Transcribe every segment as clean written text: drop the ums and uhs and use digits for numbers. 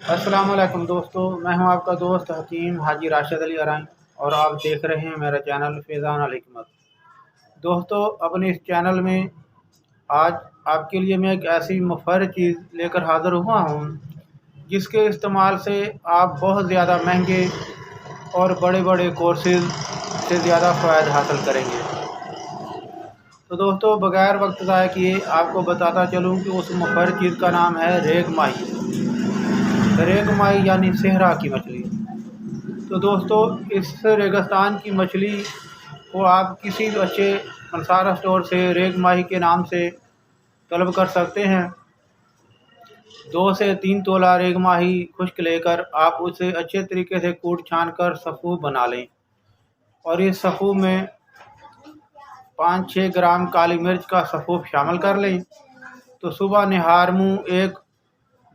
السلام علیکم دوستو، میں ہوں آپ کا دوست حکیم حاجی راشد علی ارائیں اور آپ دیکھ رہے ہیں میرا چینل فیضان الحکمت۔ دوستو، اپنے اس چینل میں آج آپ کے لیے میں ایک ایسی مفید چیز لے کر حاضر ہوا ہوں جس کے استعمال سے آپ بہت زیادہ مہنگے اور بڑے بڑے کورسز سے زیادہ فوائد حاصل کریں گے۔ تو دوستو، بغیر وقت ضائع کیے آپ کو بتاتا چلوں کہ اس مفید چیز کا نام ہے ریگ ماہی۔ ریگ ماہی یعنی صحرا کی مچھلی۔ تو دوستو، اس ریگستان کی مچھلی کو آپ کسی بھی اچھے پنسارا اسٹور سے ریگ ماہی کے نام سے طلب کر سکتے ہیں۔ 2 سے 3 تولہ ریگ ماہی خشک لے کر آپ اسے اچھے طریقے سے کوٹ چھان کر سفو بنا لیں، اور اس سفو میں 5-6 گرام کالی مرچ کا سفوف شامل کر لیں۔ تو صبح نہار منہ ایک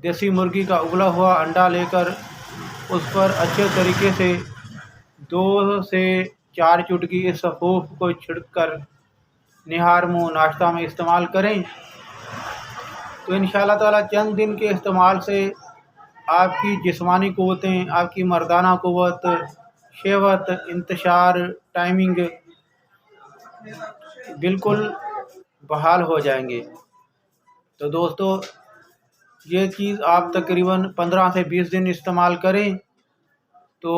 دیسی مرغی کا ابلا ہوا انڈا لے کر اس پر اچھے طریقے سے 2 سے 4 چٹکی اس سفوف کو چھڑک کر نہار منہ ناشتہ میں استعمال کریں۔ تو انشاءاللہ تعالی چند دن کے استعمال سے آپ کی جسمانی قوتیں، آپ کی مردانہ قوت، شہوت، انتشار، ٹائمنگ بالکل بحال ہو جائیں گے۔ تو دوستو، یہ چیز آپ تقریباً 15 سے 20 دن استعمال کریں تو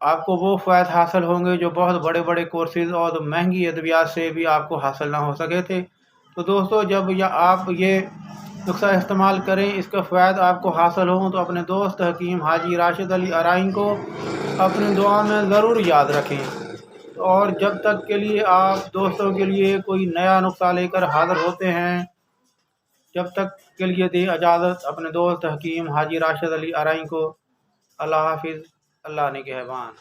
آپ کو وہ فوائد حاصل ہوں گے جو بہت بڑے بڑے کورسز اور مہنگی ادویات سے بھی آپ کو حاصل نہ ہو سکے تھے۔ تو دوستو، جب آپ یہ نسخہ استعمال کریں، اس کا فوائد آپ کو حاصل ہوں، تو اپنے دوست حکیم حاجی راشد علی ارائیں کو اپنی دعا میں ضرور یاد رکھیں۔ اور جب تک کے لیے آپ دوستوں کے لیے کوئی نیا نسخہ لے کر حاضر ہوتے ہیں، جب تک کے لیے دیں اجازت اپنے دوست حکیم حاجی راشد علی ارائیں کو۔ اللہ حافظ، اللہ نگہبان۔